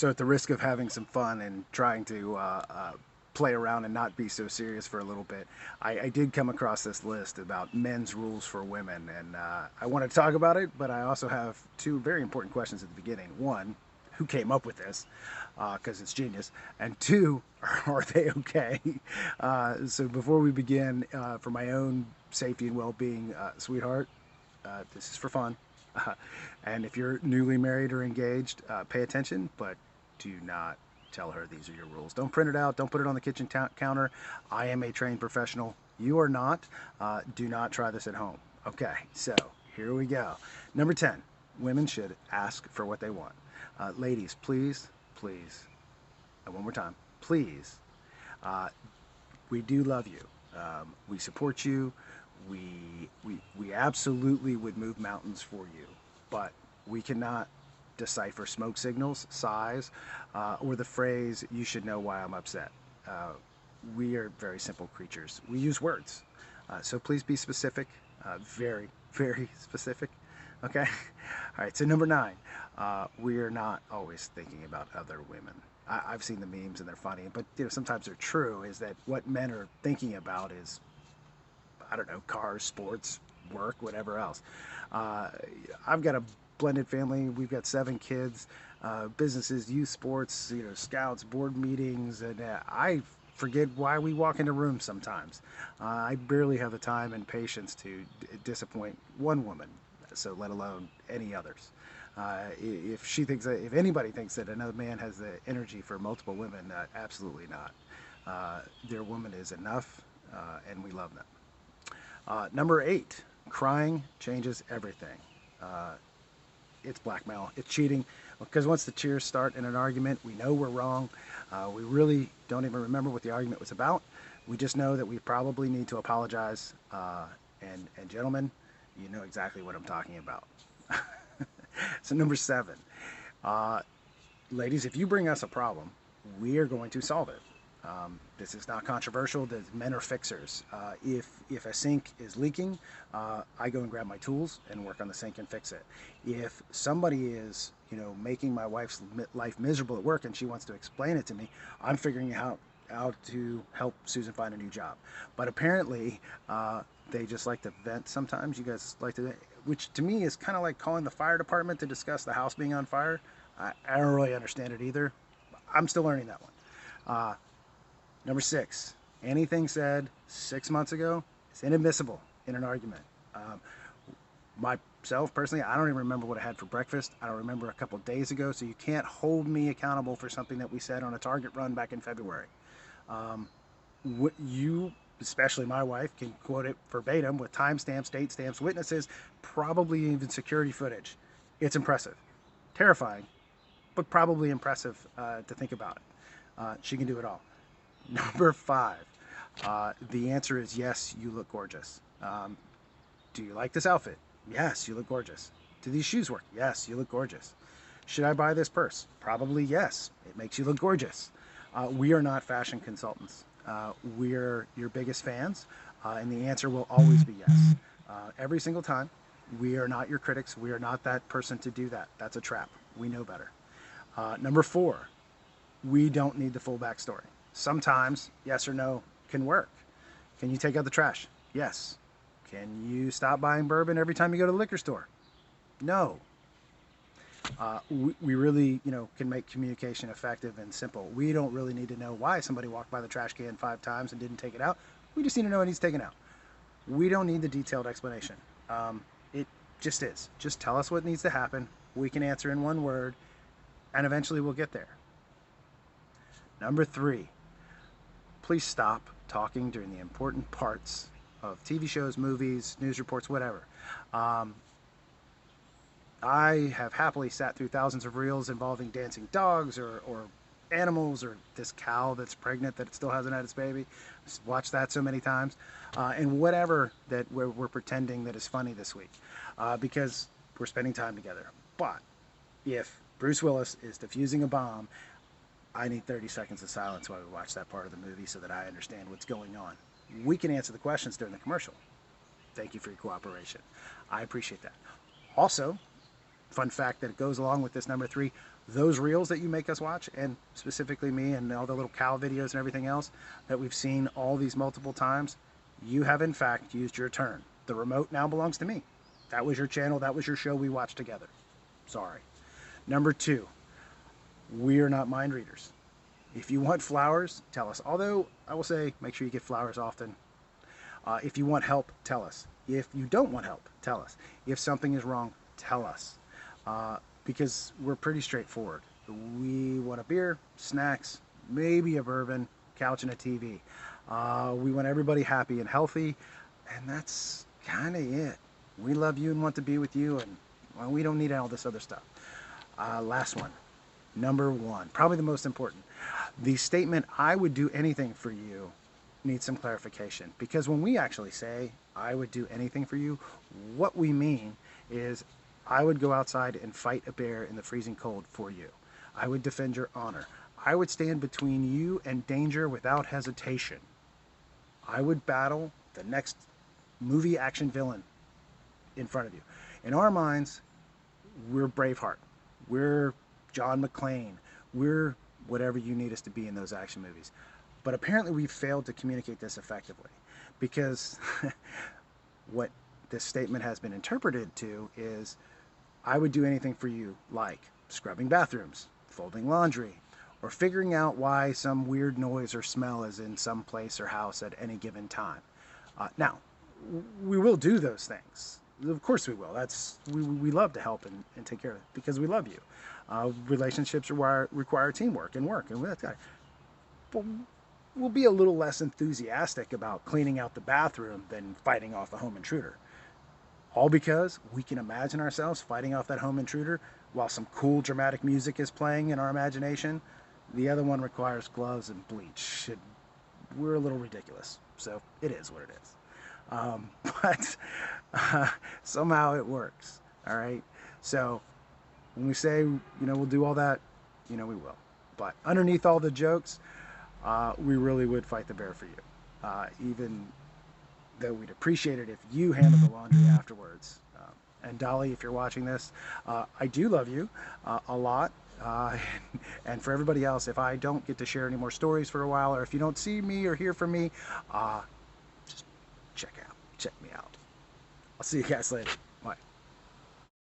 So at the risk of having some fun and trying to play around and not be so serious for a little bit, I did come across this list about men's rules for women, and I want to talk about it, but I also have two very important questions at the beginning. One, who came up with this? Because it's genius. And two, are they okay? So before we begin, for my own safety and well-being, sweetheart, this is for fun. Uh, and if you're newly married or engaged, pay attention, but do not tell her these are your rules. Don't print it out. Don't put it on the kitchen counter. I am a trained professional. You are not. Do not try this at home. Okay, so here we go. Number 10, women should ask for what they want. Ladies, please, please, and one more time, please, uh, we do love you. We support you. We absolutely would move mountains for you, but we cannot decipher smoke signals, sighs, or the phrase "you should know why I'm upset." Uh, we are very simple creatures. We use words, so please be specific, very very specific. Okay. All right. So number 9, we are not always thinking about other women. I've seen the memes and they're funny, but sometimes they're true. Is that what men are thinking about? Is, I don't know, cars, sports, work, whatever else. Uh, I've got a blended family. We've got 7 kids, businesses, youth sports, scouts, board meetings, and I forget why we walk into rooms sometimes. I barely have the time and patience to disappoint one woman, so let alone any others. If she thinks that, if anybody thinks that another man has the energy for multiple women, absolutely not. Their woman is enough, and we love them. Number 8, crying changes everything. Uh, it's blackmail. It's cheating. Because once the cheers start in an argument, we know we're wrong. We really don't even remember what the argument was about. We just know that we probably need to apologize. And gentlemen, you know exactly what I'm talking about. So number 7, uh, ladies, if you bring us a problem, we are going to solve it. This is not controversial. The men are fixers. If a sink is leaking, I go and grab my tools and work on the sink and fix it. If somebody is, making my wife's life miserable at work and she wants to explain it to me, I'm figuring out how to help Susan find a new job. But apparently, they just like to vent sometimes. You guys like to, which to me is kind of like calling the fire department to discuss the house being on fire. I don't really understand it either. I'm still learning that one. Uh, Number 6, anything said 6 months ago is inadmissible in an argument. Um, Myself, personally, I don't even remember what I had for breakfast. I don't remember a couple days ago, so you can't hold me accountable for something that we said on a Target run back in February. Um, you, especially my wife, can quote it verbatim with timestamps, date stamps, witnesses, probably even security footage. It's impressive. Terrifying, but probably impressive to think about it. She can do it all. Number 5, the answer is yes, you look gorgeous. Do you like this outfit? Yes, you look gorgeous. Do these shoes work? Yes, you look gorgeous. Should I buy this purse? Probably yes. It makes you look gorgeous. We are not fashion consultants. We're your biggest fans, and the answer will always be yes. Every single time. We are not your critics. We are not that person to do that. That's a trap. We know better. Number 4, we don't need the full backstory. Sometimes yes or no can work. Can you take out the trash? Yes. Can you stop buying bourbon every time you go to the liquor store? No. We really, can make communication effective and simple. We don't really need to know why somebody walked by the trash can 5 times and didn't take it out. We just need to know it needs taken out. We don't need the detailed explanation. It just is. Just tell us what needs to happen. We can answer in one word, and eventually we'll get there. Number 3, please stop talking during the important parts of TV shows, movies, news reports, whatever. Um, I have happily sat through thousands of reels involving dancing dogs or animals or this cow that's pregnant that it still hasn't had its baby. Just watched that so many times. And whatever that we're pretending that is funny this week because we're spending time together. But if Bruce Willis is defusing a bomb, I need 30 seconds of silence while we watch that part of the movie so that I understand what's going on. We can answer the questions during the commercial. Thank you for your cooperation. I appreciate that. Also, fun fact that goes along with this number 3, those reels that you make us watch, and specifically me and all the little cow videos and everything else that we've seen all these multiple times, you have in fact used your turn. The remote now belongs to me. That was your channel, that was your show we watched together. Sorry. Number two, we are not mind readers. If you want flowers, tell us. Although, I will say, make sure you get flowers often. If you want help, tell us. If you don't want help, tell us. If something is wrong, tell us. Because we're pretty straightforward. We want a beer, snacks, maybe a bourbon, couch, and a TV. We want everybody happy and healthy, and that's kind of it. We love you and want to be with you, and well, we don't need all this other stuff. Last one. Number one, probably the most important. The statement, I would do anything for you, needs some clarification. Because when we actually say, I would do anything for you, what we mean is, I would go outside and fight a bear in the freezing cold for you. I would defend your honor. I would stand between you and danger without hesitation. I would battle the next movie action villain in front of you. In our minds, we're Braveheart. We're John McClane. We're whatever you need us to be in those action movies. But apparently we've failed to communicate this effectively, because what this statement has been interpreted to is, I would do anything for you, like scrubbing bathrooms, folding laundry, or figuring out why some weird noise or smell is in some place or house at any given time. Now, we will do those things. Of course we will. We love to help and take care of it because we love you. Relationships require teamwork and work, and that's but we'll be a little less enthusiastic about cleaning out the bathroom than fighting off a home intruder. All because we can imagine ourselves fighting off that home intruder while some cool dramatic music is playing in our imagination. The other one requires gloves and bleach. We're a little ridiculous, so it is what it is. But somehow it works. All right. So when we say, we'll do all that, we will. But underneath all the jokes, we really would fight the bear for you. Even though we'd appreciate it if you handled the laundry afterwards. And Dolly, if you're watching this, I do love you a lot. And for everybody else, if I don't get to share any more stories for a while, or if you don't see me or hear from me, just check me out. I'll see you guys later.